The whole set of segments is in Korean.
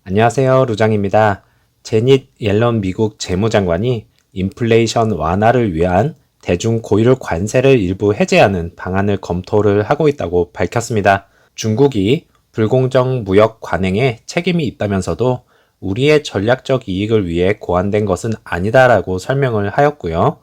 안녕하세요, 루장입니다. 제닛 옐런 미국 재무장관이 인플레이션 완화를 위한 대중 고율 관세를 일부 해제하는 방안을 검토를 하고 있다고 밝혔습니다. 중국이 불공정 무역 관행에 책임이 있다면서도 우리의 전략적 이익을 위해 고안된 것은 아니다라고 설명을 하였고요.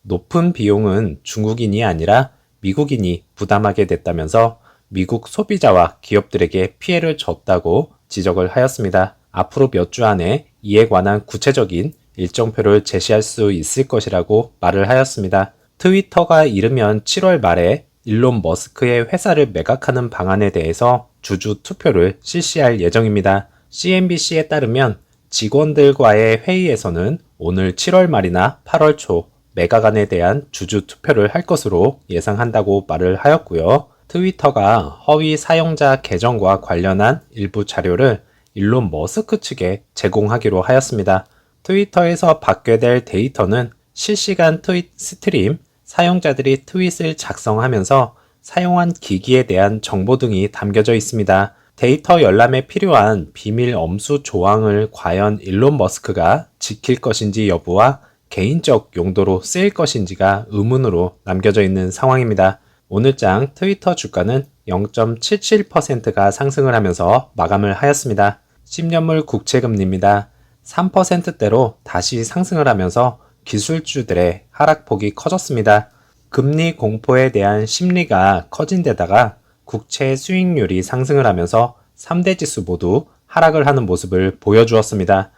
높은 비용은 중국인이 아니라 미국인이 부담하게 됐다면서 미국 소비자와 기업들에게 피해를 줬다고 지적을 하였습니다. 앞으로 몇 주 안에 이에 관한 구체적인 일정표를 제시할 수 있을 것이라고 말을 하였습니다. 트위터가 이르면 7월 말에 일론 머스크의 회사를 매각하는 방안에 대해서 주주 투표를 실시할 예정입니다. CNBC에 따르면 직원들과의 회의에서는 오늘 7월 말이나 8월 초 매각안에 대한 주주 투표를 할 것으로 예상한다고 말을 하였고요. 트위터가 허위 사용자 계정과 관련한 일부 자료를 일론 머스크 측에 제공하기로 하였습니다. 트위터에서 받게 될 데이터는 실시간 트윗 스트림, 사용자들이 트윗을 작성하면서 사용한 기기에 대한 정보 등이 담겨져 있습니다. 데이터 열람에 필요한 비밀 엄수 조항을 과연 일론 머스크가 지킬 것인지 여부와 개인적 용도로 쓰일 것인지가 의문으로 남겨져 있는 상황입니다. 오늘장 트위터 주가는 0.77%가 상승을 하면서 마감을 하였습니다. 10년물 국채금리입니다. 3%대로 다시 상승을 하면서 기술주들의 하락폭이 커졌습니다. 금리 공포에 대한 심리가 커진 데다가 국채 수익률이 상승을 하면서 3대 지수 모두 하락을 하는 모습을 보여주었습니다.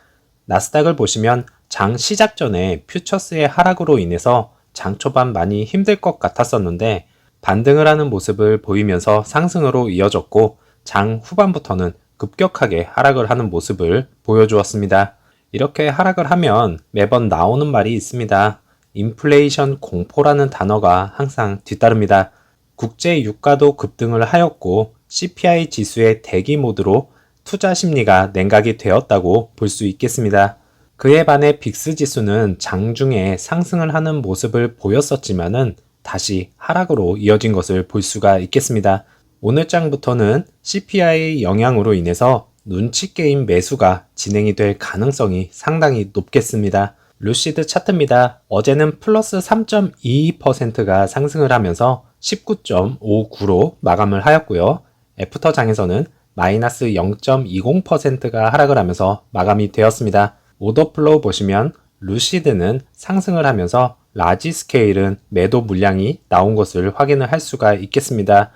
나스닥을 보시면 장 시작 전에 퓨처스의 하락으로 인해서 장 초반 많이 힘들 것 같았었는데 반등을 하는 모습을 보이면서 상승으로 이어졌고 장 후반부터는 급격하게 하락을 하는 모습을 보여주었습니다. 이렇게 하락을 하면 매번 나오는 말이 있습니다. 인플레이션 공포라는 단어가 항상 뒤따릅니다. 국제 유가도 급등을 하였고 CPI 지수의 대기 모드로 투자 심리가 냉각이 되었다고 볼 수 있겠습니다. 그에 반해 빅스 지수는 장중에 상승을 하는 모습을 보였었지만은 다시 하락으로 이어진 것을 볼 수가 있겠습니다. 오늘 장부터는 CPI 영향으로 인해서 눈치 게임 매수가 진행이 될 가능성이 상당히 높겠습니다. 루시드 차트입니다. 어제는 플러스 3.22%가 상승을 하면서 19.59로 마감을 하였고요. 애프터 장에서는 마이너스 0.20%가 하락을 하면서 마감이 되었습니다. 오더 플로우 보시면 루시드는 상승을 하면서 라지 스케일은 매도 물량이 나온 것을 확인을 할 수가 있겠습니다.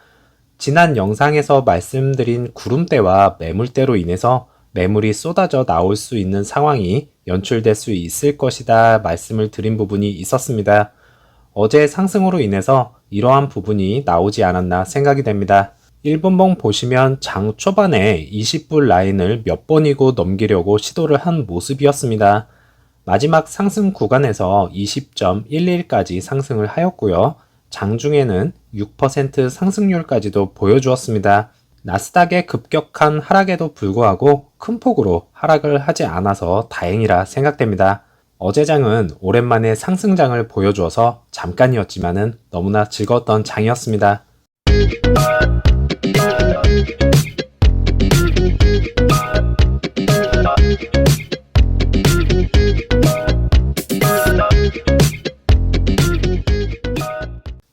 지난 영상에서 말씀드린 구름대와 매물대로 인해서 매물이 쏟아져 나올 수 있는 상황이 연출될 수 있을 것이다 말씀을 드린 부분이 있었습니다. 어제 상승으로 인해서 이러한 부분이 나오지 않았나 생각이 됩니다. 1분봉 보시면 장 초반에 20불 라인을 몇 번이고 넘기려고 시도를 한 모습이었습니다. 마지막 상승 구간에서 20.11까지 상승을 하였고요. 장중에는 6% 상승률까지도 보여주었습니다. 나스닥의 급격한 하락에도 불구하고 큰 폭으로 하락을 하지 않아서 다행이라 생각됩니다. 어제 장은 오랜만에 상승장을 보여주어서 잠깐이었지만은 너무나 즐거웠던 장이었습니다.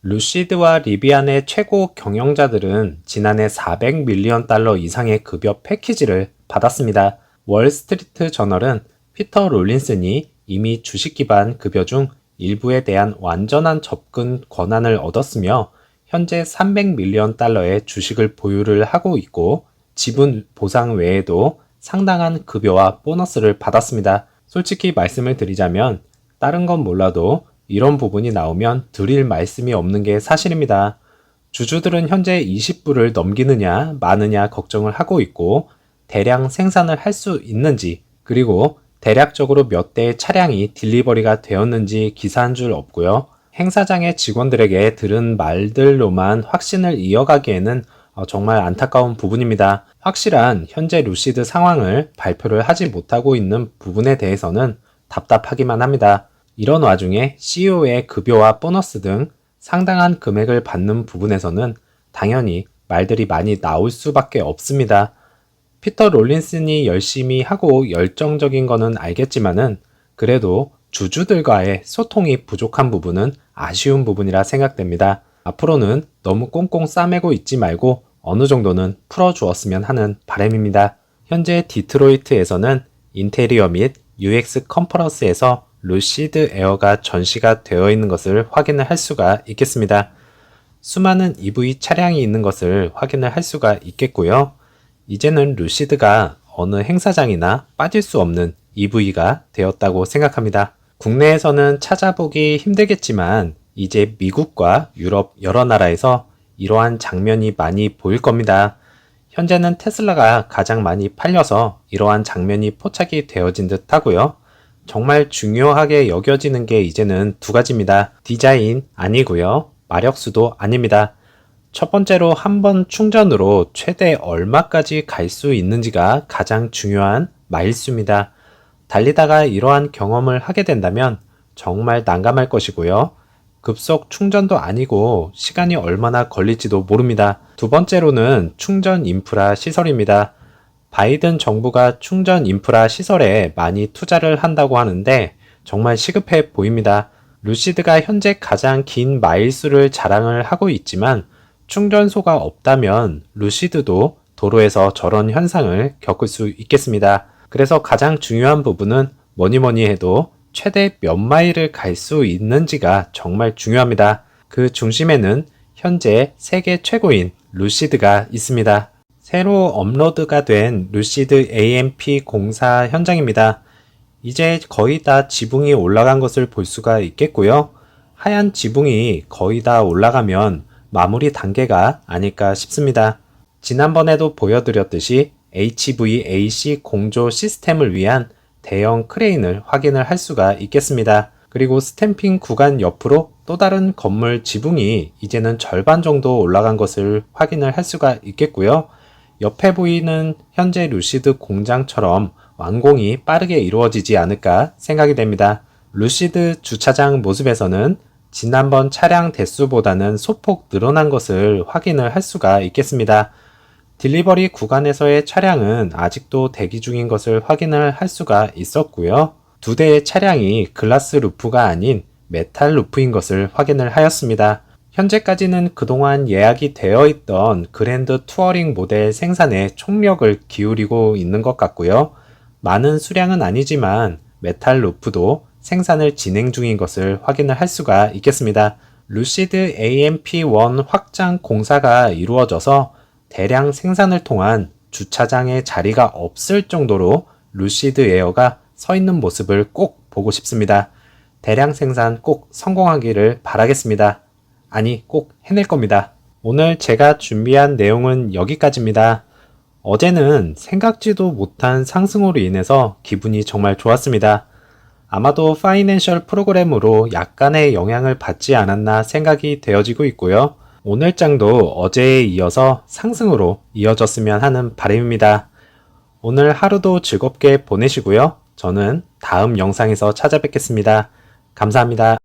루시드와 리비안의 최고 경영자들은 지난해 400밀리언 달러 이상의 급여 패키지를 받았습니다. 월스트리트 저널은 피터 롤린슨이 이미 주식 기반 급여 중 일부에 대한 완전한 접근 권한을 얻었으며 현재 300밀리언 달러의 주식을 보유를 하고 있고 지분 보상 외에도 상당한 급여와 보너스를 받았습니다. 솔직히 말씀을 드리자면 다른 건 몰라도 이런 부분이 나오면 드릴 말씀이 없는 게 사실입니다. 주주들은 현재 20불을 넘기느냐 마느냐 걱정을 하고 있고 대량 생산을 할 수 있는지 그리고 대략적으로 몇 대의 차량이 딜리버리가 되었는지 기사한 줄 없고요. 행사장의 직원들에게 들은 말들로만 확신을 이어가기에는 정말 안타까운 부분입니다. 확실한 현재 루시드 상황을 발표를 하지 못하고 있는 부분에 대해서는 답답하기만 합니다. 이런 와중에 CEO의 급여와 보너스 등 상당한 금액을 받는 부분에서는 당연히 말들이 많이 나올 수밖에 없습니다. 피터 롤린슨이 열심히 하고 열정적인 거는 알겠지만은 그래도 주주들과의 소통이 부족한 부분은 아쉬운 부분이라 생각됩니다. 앞으로는 너무 꽁꽁 싸매고 있지 말고 어느 정도는 풀어주었으면 하는 바람입니다. 현재 디트로이트에서는 인테리어 및 UX 컨퍼런스에서 루시드 에어가 전시가 되어 있는 것을 확인을 할 수가 있겠습니다. 수많은 EV 차량이 있는 것을 확인을 할 수가 있겠고요. 이제는 루시드가 어느 행사장이나 빠질 수 없는 EV가 되었다고 생각합니다. 국내에서는 찾아보기 힘들겠지만 이제 미국과 유럽 여러 나라에서 이러한 장면이 많이 보일 겁니다. 현재는 테슬라가 가장 많이 팔려서 이러한 장면이 포착이 되어진 듯 하고요. 정말 중요하게 여겨지는 게 이제는 두 가지입니다. 디자인 아니고요. 마력수도 아닙니다. 첫 번째로 한 번 충전으로 최대 얼마까지 갈 수 있는지가 가장 중요한 마일수입니다. 달리다가 이러한 경험을 하게 된다면 정말 난감할 것이고요. 급속 충전도 아니고 시간이 얼마나 걸릴지도 모릅니다. 두 번째로는 충전 인프라 시설입니다. 바이든 정부가 충전 인프라 시설에 많이 투자를 한다고 하는데 정말 시급해 보입니다. 루시드가 현재 가장 긴 마일수를 자랑을 하고 있지만 충전소가 없다면 루시드도 도로에서 저런 현상을 겪을 수 있겠습니다. 그래서 가장 중요한 부분은 뭐니 해도 최대 몇 마일을 갈 수 있는지가 정말 중요합니다. 그 중심에는 현재 세계 최고인 루시드가 있습니다. 새로 업로드가 된 루시드 AMP 공사 현장입니다. 이제 거의 다 지붕이 올라간 것을 볼 수가 있겠고요. 하얀 지붕이 거의 다 올라가면 마무리 단계가 아닐까 싶습니다. 지난번에도 보여드렸듯이 HVAC 공조 시스템을 위한 대형 크레인을 확인을 할 수가 있겠습니다. 그리고 스탬핑 구간 옆으로 또 다른 건물 지붕이 이제는 절반 정도 올라간 것을 확인을 할 수가 있겠고요. 옆에 보이는 현재 루시드 공장처럼 완공이 빠르게 이루어지지 않을까 생각이 됩니다. 루시드 주차장 모습에서는 지난번 차량 대수보다는 소폭 늘어난 것을 확인을 할 수가 있겠습니다. 딜리버리 구간에서의 차량은 아직도 대기 중인 것을 확인을 할 수가 있었고요. 두 대의 차량이 글라스 루프가 아닌 메탈 루프인 것을 확인을 하였습니다. 현재까지는 그동안 예약이 되어 있던 그랜드 투어링 모델 생산에 총력을 기울이고 있는 것 같고요. 많은 수량은 아니지만 메탈 루프도 생산을 진행 중인 것을 확인을 할 수가 있겠습니다. 루시드 AMP1 확장 공사가 이루어져서 대량 생산을 통한 주차장에 자리가 없을 정도로 루시드 에어가 서 있는 모습을 꼭 보고 싶습니다. 대량 생산 꼭 성공하기를 바라겠습니다. 아니, 꼭 해낼 겁니다. 오늘 제가 준비한 내용은 여기까지입니다. 어제는 생각지도 못한 상승으로 인해서 기분이 정말 좋았습니다. 아마도 파이낸셜 프로그램으로 약간의 영향을 받지 않았나 생각이 되어지고 있고요. 오늘 장도 어제에 이어서 상승으로 이어졌으면 하는 바람입니다. 오늘 하루도 즐겁게 보내시고요. 저는 다음 영상에서 찾아뵙겠습니다. 감사합니다.